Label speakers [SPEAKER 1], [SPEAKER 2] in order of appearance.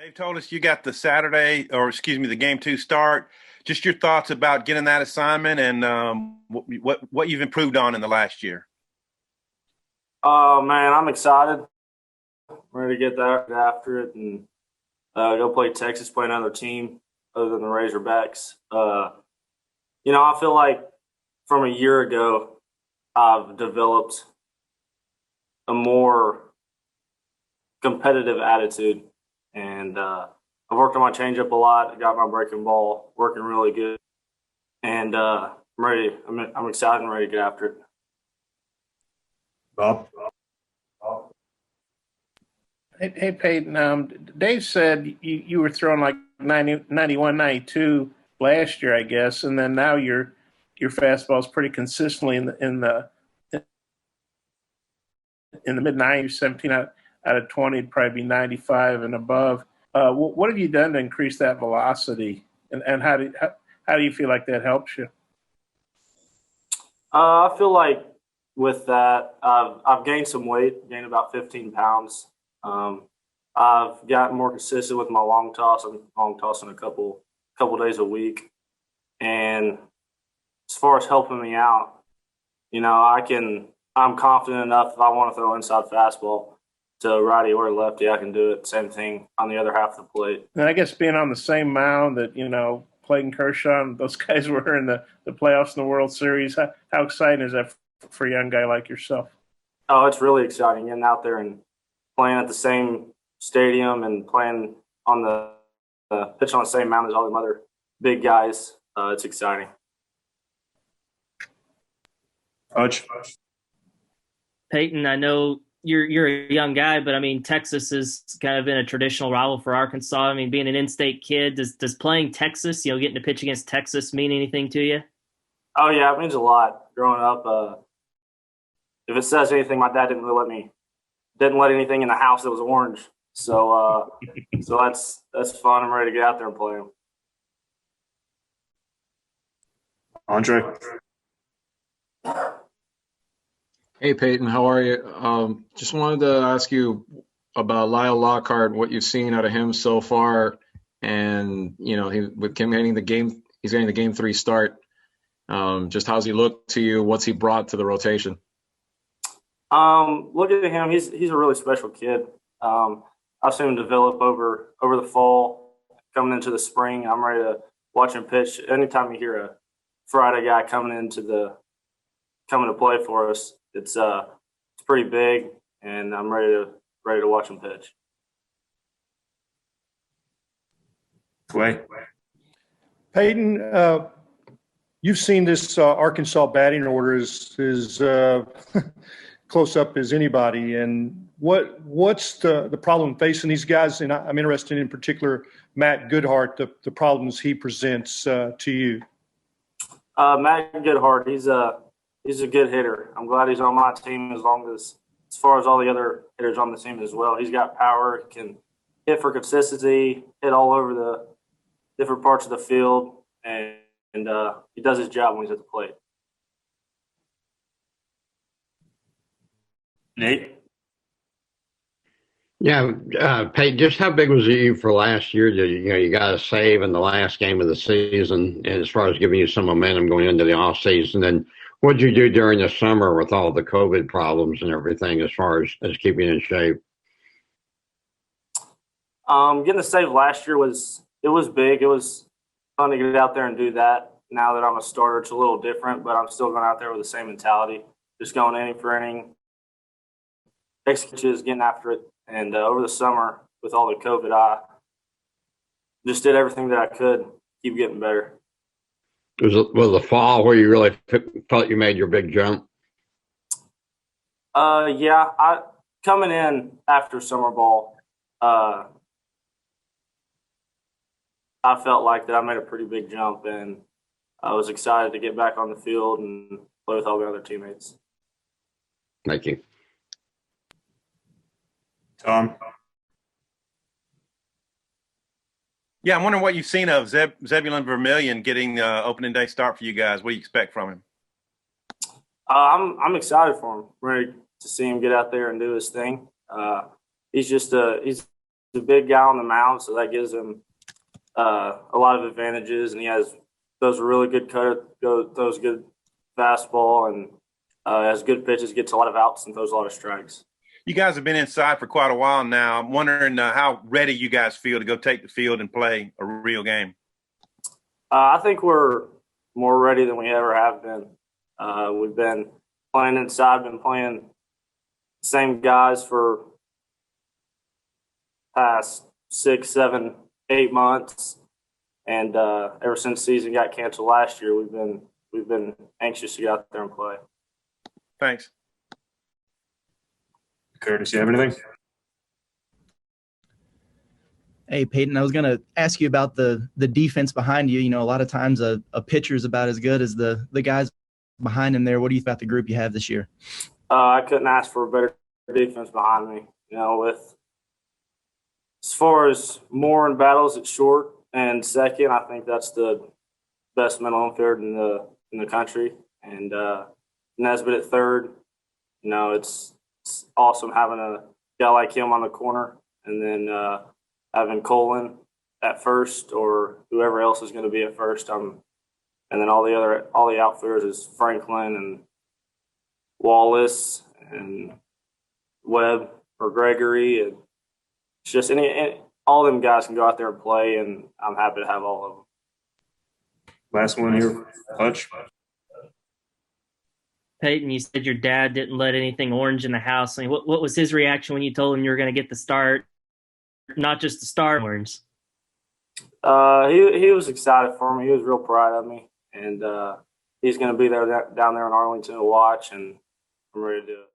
[SPEAKER 1] Dave told us you got the the game two start. Just your thoughts about getting that assignment and what you've improved on in the last year.
[SPEAKER 2] Oh man, I'm excited. I'm ready to get that after it and go play Texas, play another team other than the Razorbacks. I feel like from a year ago, I've developed a more competitive attitude, and I've worked on my changeup a lot. I got my breaking ball working really good, and I'm ready. I'm excited and ready to get after it.
[SPEAKER 3] Bob?
[SPEAKER 4] Hey Peyton, Dave said you were throwing like 90, 91, 92 last year, I guess, and then now your fastball is pretty consistently in the mid 90s, 17 out of 20 would probably be 95 and above. What have you done to increase that velocity, and how do you feel like that helps you?
[SPEAKER 2] I feel like with that, I've gained some weight, gained about 15 pounds. I've gotten more consistent with my long toss. I'm long tossing a couple days a week, and as far as helping me out, I'm confident enough if I want to throw inside fastball to righty or lefty, I can do it. Same thing on the other half of the plate.
[SPEAKER 4] And I guess being on the same mound that Clayton Kershaw and those guys were in the playoffs in the World Series. How exciting is that for a young guy like yourself?
[SPEAKER 2] Oh, it's really exciting getting out there and playing at the same stadium and playing on the pitch on the same mound as all them other big guys. It's exciting.
[SPEAKER 3] Coach?
[SPEAKER 5] Peyton, I know you're a young guy, but I mean, Texas has kind of been a traditional rival for Arkansas. I mean, being an in-state kid, does playing Texas, getting to pitch against Texas mean anything to you?
[SPEAKER 2] Oh yeah, it means a lot. Growing up, if it says anything, my dad didn't let anything in the house that was orange. So that's fun. I'm ready to get out there and play them.
[SPEAKER 3] Andre?
[SPEAKER 6] Hey Peyton, how are you? Just wanted to ask you about Lyle Lockhart, what you've seen out of him so far, and with him getting he's getting the game 3 start. Just how's he look to you? What's he brought to the rotation?
[SPEAKER 2] Look at him. He's a really special kid. I've seen him develop over the fall, coming into the spring. I'm ready to watch him pitch. Anytime you hear a Friday guy coming to play for us, it's pretty big, and I'm ready to watch him pitch.
[SPEAKER 3] Clay?
[SPEAKER 7] Peyton, you've seen this Arkansas batting order as close up as anybody. And what's the problem facing these guys? And I'm interested in particular, Matt Goodhart, the problems he presents to you.
[SPEAKER 2] Matt Goodhart, he's a good hitter. I'm glad he's on my team as far as all the other hitters on the team as well. He's got power, can hit for consistency, hit all over the different parts of the field, and he does his job when he's at the plate.
[SPEAKER 3] Nate?
[SPEAKER 8] Yeah, Peyton, just how big was you for last year? You got a save in the last game of the season, and as far as giving you some momentum going into the off season. And what did you do during the summer with all the COVID problems and everything, as far as keeping in shape?
[SPEAKER 2] Getting a save last year was big. It was fun to get out there and do that. Now that I'm a starter, it's a little different, but I'm still going out there with the same mentality, just going inning for inning, executions, getting after it. And over the summer, with all the COVID, I just did everything that I could, keep getting better.
[SPEAKER 8] Was the fall where you really felt you made your big jump?
[SPEAKER 2] Yeah. Coming in after summer ball, I felt like that I made a pretty big jump, and I was excited to get back on the field and play with all the other teammates.
[SPEAKER 8] Thank you.
[SPEAKER 3] Tom?
[SPEAKER 1] Yeah, I'm wondering what you've seen of Zebulon Vermillion getting the opening day start for you guys. What do you expect from him?
[SPEAKER 2] I'm excited for him. I'm ready to see him get out there and do his thing. He's a a big guy on the mound, so that gives him a lot of advantages, and he throws a really good throws good fastball, and has good pitches, gets a lot of outs, and throws a lot of strikes.
[SPEAKER 1] You guys have been inside for quite a while now. I'm wondering how ready you guys feel to go take the field and play a real game.
[SPEAKER 2] I think we're more ready than we ever have been. We've been playing inside, been playing the same guys for past 6, 7, 8 months, and ever since the season got canceled last year, we've been anxious to get out there and play.
[SPEAKER 1] Thanks.
[SPEAKER 3] Curtis, you have anything?
[SPEAKER 9] Hey, Peyton, I was going to ask you about the defense behind you. You know, a lot of times a pitcher is about as good as the guys behind him there. What do you think about the group you have this year?
[SPEAKER 2] I couldn't ask for a better defense behind me. You know, as far as more in battles at short and second, I think that's the best middle infielder in the country. And Nesbitt at third. You know, it's awesome having a guy like him on the corner, and then having Colin at first or whoever else is going to be at first. And then all the outfielders is Franklin and Wallace and Webb or Gregory, and it's just all them guys can go out there and play, and I'm happy to have all of them.
[SPEAKER 3] Last one here, Hutch.
[SPEAKER 5] Peyton, you said your dad didn't let anything orange in the house. I mean, what was his reaction when you told him you were going to get the start, not just the start orange?
[SPEAKER 2] He was excited for me. He was real proud of me, and he's going to be there down there in Arlington to watch, and I'm ready to do it.